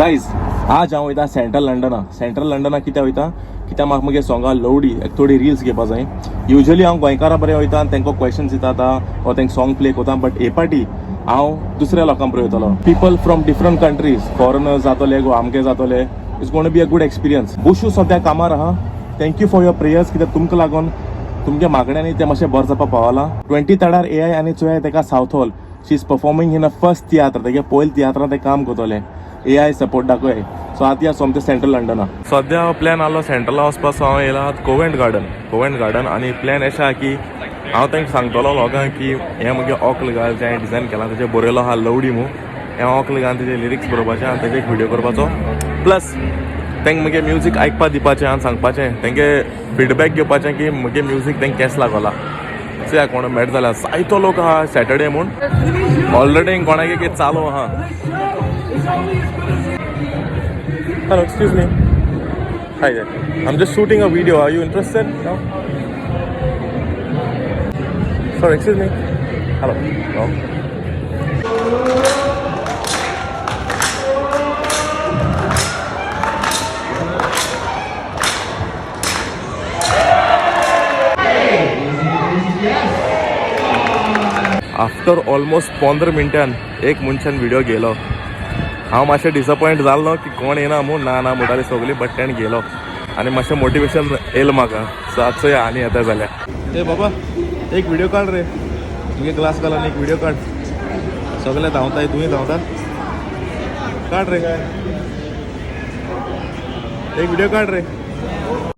Guys आज हांव वयता सेंट्रल लंडना कित्याक वयता कित्याक म्हाका म्हगे सोंगा लवडी थोडी रिल्स घेवपा जाय. युजली हांव गोंयकारां बरें वयता आनी तांकां क्वेश्चन्स दिता वा तांकां सॉंग प्ले कोता, बट हे पाटी हांव दुसऱ्या लोकां बरोबर वयतलो. People from different countries, foreigners जातले गो आमगे जातले. It's gonna be a good experience. बुशू सद्या कामार आहा. थँक्यू फॉर युअर प्रेयर्स कित्याक तुमकां लागून तुमगे मागण्यांनी ते मातशें बरें जावपा पावला. 23rd AI आनी चोया तेका south hall. She is performing in a first tiatr. तेगे पयले तियात्रां ते काम करतले. AI सपोर्ट दाखय. सो आतां या सोमते सेंट्रल लंडना. सद्या प्लॅन आसलो सेंट्रला वचपाक. हांव येयला कोवेंट गार्डन आनी प्लॅन अशें आहा की हांव तांकां सांगतलो लोकांक की हें म्हगे ऑक्ल घाल जें डिजायन केलां तेजेर बरयलो आहा लवडी म्हूण. हें ऑक्ल घालून तेजे लिरिक्स बरोवपाचें आनी तेजे एक व्हिडिओ करपाचो. प्लस तांकां म्हगे म्युजीक आयकपा दिवपाचें आनी सांगपाचें, तेंगे फिडबॅक घेवपाचें की म्हगे म्युजीक तांकां केस लागला. चोया कोण मेट जाल्यार जायतो लोक आहा सॅटर्डे म्हूण. ऑलरेडी कोणागे कितें चालू आहा. Hello, excuse me. Hi there. I'm just shooting a video. Are you interested? No? Sorry, excuse me. Hello. No? After almost 15 मिनटान एक मनशान व्हिडिओ गेलो. हांव मातशें डिसअपॉयंट जाल्लो की कोण येना म्हूण. ना म्हणटाली सगळीं, बट तेणें गेलो आनी मातशें मोटिवेशन येयलें म्हाका. सो आतां आनी येता जाल्यार ए बाबा एक व्हिडिओ काड रे. तुगे ग्लास घालून एक व्हिडिओ काड. सगळे धांवताय, तुवें धांवता. काड रे काय एक व्हिडिओ काड रे.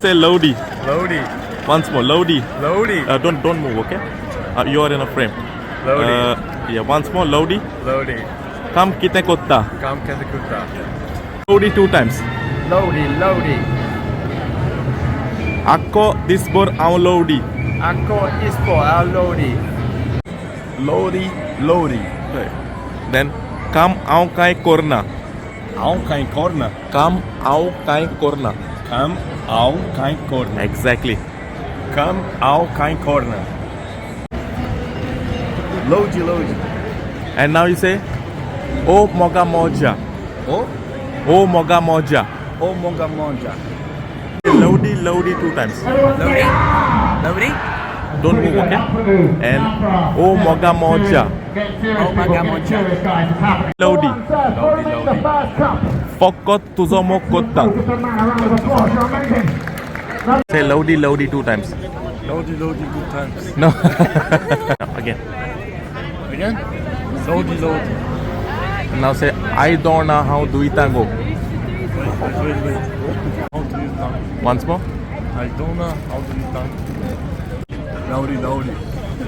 से लवडी once more lowdi don't move, okay? You are in a frame. Yeah, once more lowdi Kam kite kotta. Lowdi 2 times. Lowdi. Akko disbor au lowdi. Lowdi. Okay. Then kam au kai korna. Kam au kai korna. Exactly. Kam au kai korna. Lowdi. And now you say O moga moja. O moga moja. Lowdi 2 times. Lowdi. Don't move, okay? And O moga moja. Lowdi. Fokot tuzomo kotta. Say Lowdi 2 times. Lowdi 2 times. No. Again. Lowdi. Now say I don't know how do it tango. Once more. I don't know how to do it. Lowdi.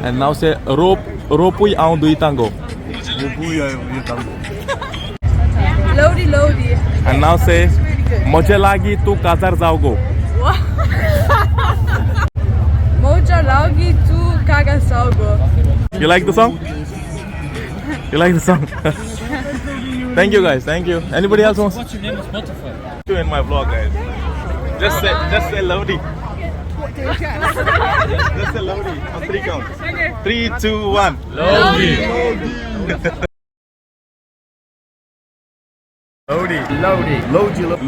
And now say ropui au do it tango. Lowdi. And now say moje lagi tu kazar zaogo. Moja lagi tu kaga saugo. You like the song? Thank you guys. Thank you. Anybody else wants? What's your name on Spotify? You in my vlog, guys. Just say Louddi. Just say Louddi. On 3 counts. 3, 2, 1.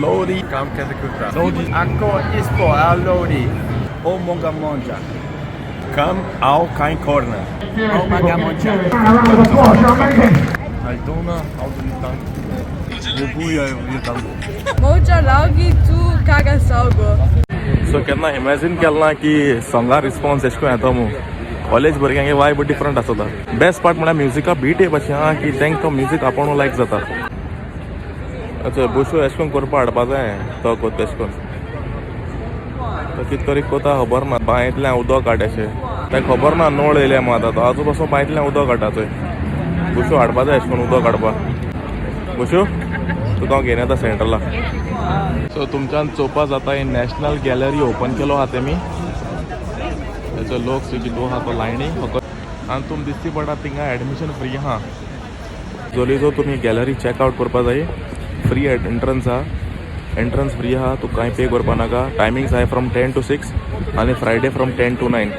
Lowdi. Kam kite kotta. Akko ispo au lowdi. O moga monja. Come au kai corner. O moga monja. I don't know how to do it. Moja lagi tu kaga saugo. So केन्ना imagine केलना की सॉंगा response एशको येता म्हणून. College भुरग्यांगे vibe different आसता. Best part म्हळ्यार म्युजिका beat हे भाशेन आहा की तांकां म्युजीक आपोणू लायक जाता. अच्छा बुशू एश कोन करपा हाडपा जाय तो कोत एश कोन. तो कित तरी कोता खबर ना. बांयतल्यान उदक काड अशें ताका खबर ना नळ येयल्या म्हणून आतां. तो आजू पासून बांयतल्यान उदक काडटा थंय. बुशू हाडपा जाय एश कोन उदक काडपा. बुशू तुका हांव घेवन येता सेंट्रला. सो तुमच्यान चोवपा जाता ही नॅशनल गॅलरी ओपन केलो आहा तेमी. तेचो लोक कितू आहा तो लायनी फकत. आनी तुमकां दिसती पडटा थिंगा एडमिशन फ्री आहा. जोली जो तुमी गॅलरी चॅकआउट करपा जाय. फ्री एंट्रन्स आहा. एंट्रन्स फ्री आहा. तुका कांय पे करपा नाका. टायमिंग्स आहाय फ्रॉम 10 to 6 आनी फ्रायडे फ्रॉम 10 to 9.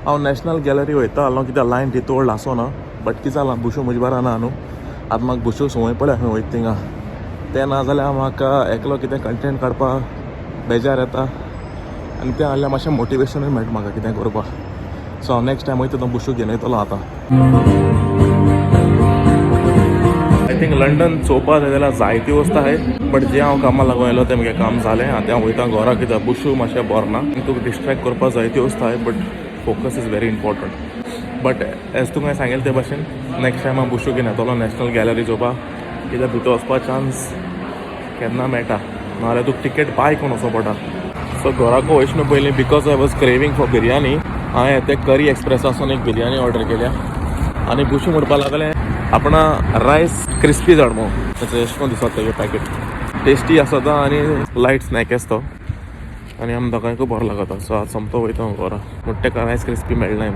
हांव नॅशनल गॅलरी वयता आसलो कित्याक लायन तितू व्हडलो आसोना. बट कितें जालां बुशू म्हजे बारा ना न्हू. आतां म्हाका बुशू संवय पडल्या खंय वयता थिंगा तें ना जाल्यार म्हाका एकलो कितें कंटेंट काडपाक बेजार येता आनी तें आहल्यार मातशें मोटिवेशनूय मेळटा म्हाका कितें करपाक. सो हांव नेक्स्ट टायम वयता तो बुशू घेवन येतलो आतां. आय थिंक लंडन चोवपा जाय जाल्यार जायती वस्त आहाय बट जे हांव कामाक लागून येयलो तें म्हजें काम जालें. आतां हांव वयता घरा कित्याक बुशू मातशें बरो ना. तुका डिस्ट्रॅक्ट करपाक जायती वस्त आहाय but focus is very important. But as तुका हांवें सांगिल्लें ते भाशेन नेक्स्ट टायम हांव बुशू घेवन येतलो नॅशनल गॅलरी चोवपाक कित्याक भितर वचपा चान्स केन्ना मेळटा नाजाल्यार तुका टिकेट बाय करून वचो पडटा. सो घराको वयचना पयलीं because I was craving for biryani हांवें ते करी एक्सप्रेसासून एक बिरयानी ऑर्डर केल्या आनी बुशू म्हणपाक लागलें आपणा रायस क्रिस्पी धाड मो तेचें अशें करून दिसता तेगे पॅकेट टेस्टी आसता आनी लायट स्नॅक आसता आनी आमी दोगांयकूय बरो लागता. सो आज सोमतो वयता हांव घरा बट तेका रायस क्रिस्पी मेळनाय.